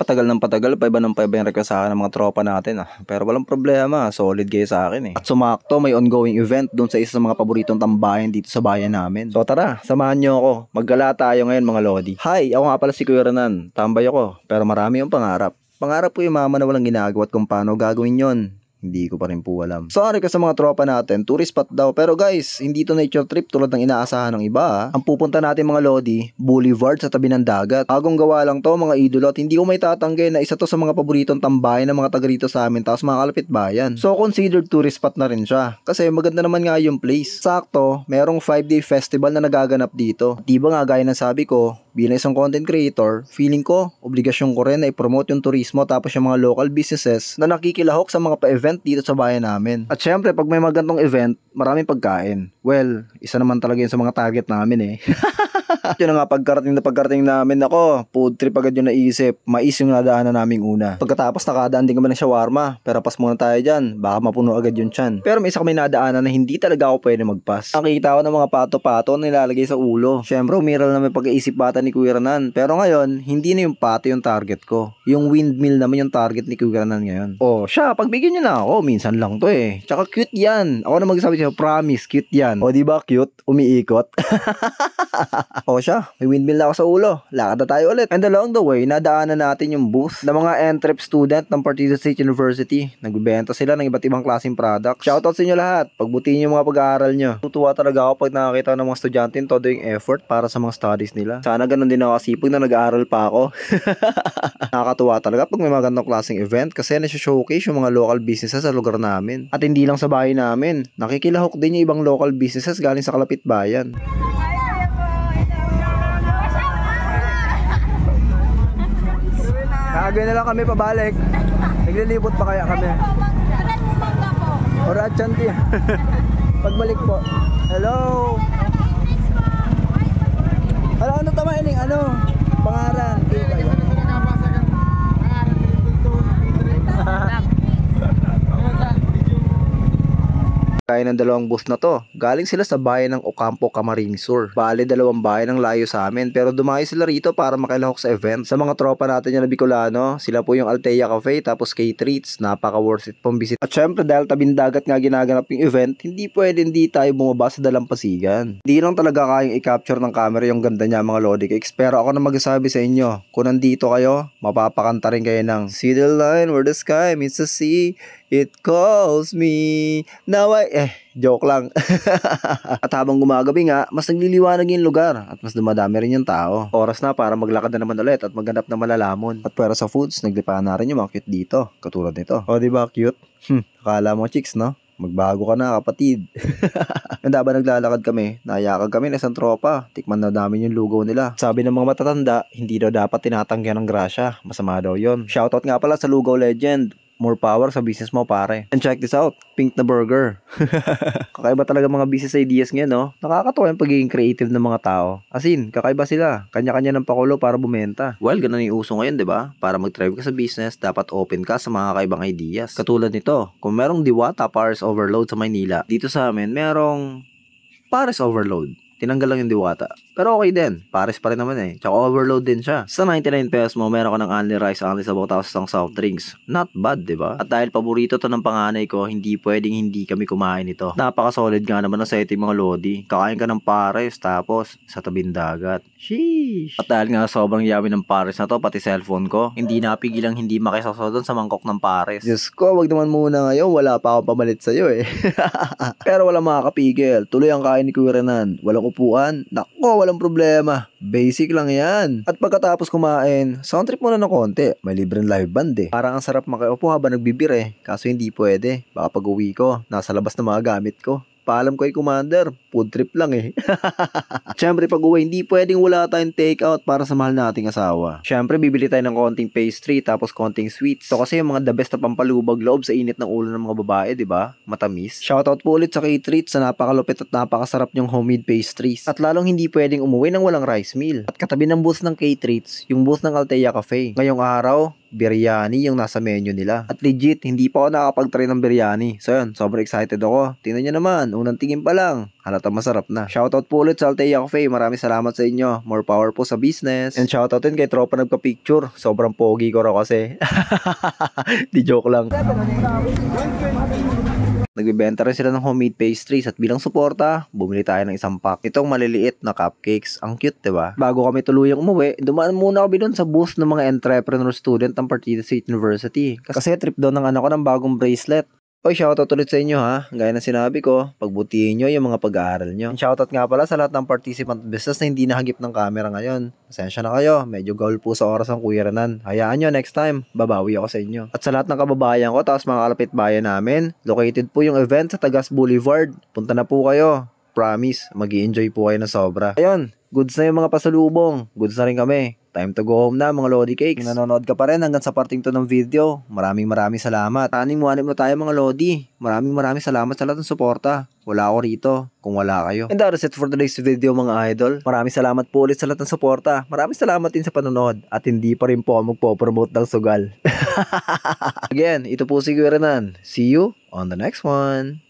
Patagal ng patagal, pa iba ng pa iba yung request sa akin ng mga tropa natin Pero walang problema, solid kayo sa akin At sumakto, may ongoing event doon sa isa sa mga paboritong tambayan dito sa bayan namin. So tara, samahan nyo ako. Maggala tayo ngayon mga lodi. Hi, ako nga pala si Kuya Renan. Tambay ako, pero marami yung pangarap. Pangarap ko yung mama na walang ginagawa at kung paano gagawin yon. Hindi ko pa rin po alam. Sorry ka sa mga tropa natin, tourist spot daw. Pero guys, hindi to nature trip tulad ng inaasahan ng iba Ang pupunta natin mga lodi, Boulevard sa tabi ng dagat. Bagong gawa lang to mga idolo at hindi ko may tatanggi na isa to sa mga paboritong tambayan ng mga taga rito sa amin tapos mga kalapit bayan. So considered tourist spot na rin siya. Kasi maganda naman nga yung place. Sakto, merong 5-day festival na nagaganap dito. Diba nga gaya ng sabi ko, bilang isang content creator, feeling ko, obligasyon ko rin na i-promote yung turismo tapos yung mga local businesses na nakikilahok sa mga pa-event dito sa bayan namin. At syempre, pag may mga ganitong event, maraming pagkain. Well, isa naman talaga yun sa mga target namin Yun na nga, pagkarating namin, ako, food trip agad yung naisip. Mais yung nadaanan naming una. Pagkatapos nakadaan din kami ng shawarma. Pero pas muna tayo dyan, baka mapuno agad yung tiyan. Pero may isa kami nadaanan na hindi talaga ako pwede magpas. Nakita ko ng mga pato-pato na nilalagay sa ulo. Syempre, umiral na may pag-iisip bata ni Kuya Renan. Pero ngayon, hindi na yung pato yung target ko. Yung windmill naman yung target ni Kuya Renan ngayon. Oh, siya, pagbigyan nyo na ako. Minsan lang to Tsaka cute yan. Ako na magsasabi siya, promise, cute yan. O diba cute? Umiikot. O siya, may windmill na ako sa ulo. Lakad na tayo ulit. And along the way, nadaanan natin yung booth ng mga entrep student ng Partida State University. Nagbibenta sila ng iba't ibang klaseng products. Shoutout sa inyo lahat. Pagbutihin yung mga pag-aaral nyo. Tutuwa talaga ako pag nakakita ng mga estudyante todo yung effort para sa mga studies nila. Sana ganun din ako kasipag na nag-aaral pa ako. Nakakatuwa talaga pag may mga ganong klaseng event kasi nasi-showcase yung mga local businesses sa lugar namin. At hindi lang sa bahay namin. Nakikilahok din yung ibang local businesses galing sa kalapit bayan. Kagay na lang kami pabalik. Naglilibot pa kaya kami. Ora chanti. Pagbalik po. Hello. Ano tama ining pangaran? Kaya ng dalawang bus na to. Galing sila sa bayan ng Ocampo, Camarines Sur. Bale, dalawang bayan ang layo sa amin. Pero dumayo sila rito para makilahok sa event. Sa mga tropa natin yan na Bicolano, sila po yung Altea Cafe tapos K-Treats. Napaka worth it pong visit. At syempre dahil tabing dagat nga ginaganap yung event, hindi tayo bumaba sa dalampasigan. Hindi lang talaga kayang i-capture ng camera yung ganda niya mga Lodi Cakes. Pero ako na magsasabi sa inyo, kung nandito kayo, mapapakanta rin kayo ng See the line where the sky meets the sea. It calls me. Now joke lang. At habang gumagabi nga, mas nagliliwanag yung lugar at mas dumadami rin yung tao. Oras na para maglakad na naman ulit at maghanap ng malalamon. At para sa foods, naglipa na rin yung mga cute dito. Katulad nito. O diba cute? Akala mo chicks no? Magbago ka na kapatid. Handa ba naglalakad kami? Nayakag kami na isang tropa. Tikman na namin yung lugaw nila. Sabi ng mga matatanda, hindi daw dapat tinatanggihan ng grasya. Masama daw yon. Shoutout nga pala sa Lugaw Legend. More power sa business mo pare. And check this out, pink na burger. Kakaiba talaga mga business ideas ngayon no? Nakakatuwa yung pagiging creative ng mga tao. As in, kakaiba sila. Kanya-kanya ng pakulo para bumenta. Well, ganun yung uso ngayon, 'di ba? Para mag-thrive ka sa business, dapat open ka sa mga kakaibang ideas. Katulad nito, kung merong Diwata Pares Overload sa Maynila, dito sa amin merong Pares Overload. Tinanggal lang yung Diwata. Pero okay din. Pares pa rin naman Tsaka overload din siya. Sa 99 pesos mo, meron ka ng only rice, only sabaw, tapos isang soft drinks. Not bad, di ba? At dahil paborito to ng panganay ko, hindi pwedeng hindi kami kumain ito. Napaka-solid nga naman ng setting mga lodi. Kakain ka ng pares, tapos sa tabing dagat. Sheesh! At dahil nga sobrang yummy ng pares na to, pati cellphone ko, hindi napigilang hindi makisasaw doon sa mangkok ng pares. Diyos ko, wag naman muna ngayon. Wala pa akong pamalit sa'yo Pero walang makakapigil. Tuloy ang kain ni Kuya Renan. Walang upuan. Nako, walang problema. Basic lang yan. At pagkatapos kumain, sound trip muna ng konti. May libreng live band Parang ang sarap makiupo habang nagbibir Kaso hindi pwede. Baka pag uwi ko, nasa labas na mga gamit ko. Paalam ko Commander, food trip lang Siyempre pag uwi, hindi pwedeng wala tayong takeout para sa mahal nating asawa. Siyempre bibili tayo ng konting pastry tapos konting sweets. So kasi yung mga the best na pampalubag loob sa init ng ulo ng mga babae, di ba? Matamis. Shoutout po ulit sa K-Treats sa napakalupit at napakasarap yung homemade pastries. At lalong hindi pwedeng umuwi ng walang rice meal. At katabi ng booth ng K-Treats, yung booth ng Altea Cafe. Ngayong araw, biryani yung nasa menu nila. At legit, hindi pa ako nakapag-try ng biryani. So yun, sobrang excited ako. Tingnan nyo naman, unang tingin pa lang, halata masarap na. Shoutout po ulit sa Altea Cafe, maraming salamat sa inyo. More power po sa business. And shoutout din kay tropa nagpa-picture. Sobrang pogi ko raw kasi. Di joke lang. Nagbibenta rin sila ng homemade pastries at bilang suporta, bumili tayo ng isang pack. Itong maliliit na cupcakes. Ang cute, diba? Bago kami tuluyang umuwi, dumaan muna kami doon sa booth ng mga entrepreneur student ng Partida State University. Kasi trip doon ng anak ko ng bagong bracelet. Oy, shoutout ulit sa inyo ha. Gaya ng sinabi ko, pagbutihin nyo yung mga pag-aaral nyo. And shoutout nga pala sa lahat ng participant business na hindi nahagip ng camera ngayon. Pasensya na kayo, medyo gaul po sa oras ng Kuya Renan. Hayaan nyo, next time, babawi ako sa inyo. At sa lahat ng kababayan ko, tapos mga kalapit bayan namin, located po yung event sa Tagas Boulevard. Punta na po kayo. Promise, mag-i-enjoy po kayo na sobra. Ayun, goods na yung mga pasalubong. Goods na rin kami. Time to go home na mga Lodi Cakes. Kung nanonood ka pa rin hanggang sa parting to ng video, maraming salamat. Taning muanip na tayo mga Lodi. Maraming salamat sa lahat ng suporta. Wala ako rito kung wala kayo. And that is it for today's video mga idol. Maraming salamat po ulit sa lahat ng suporta. Maraming salamat din sa panonood. At hindi pa rin po ako magpo-promote ng sugal. Again, ito po si Kuya Renan. See you on the next one.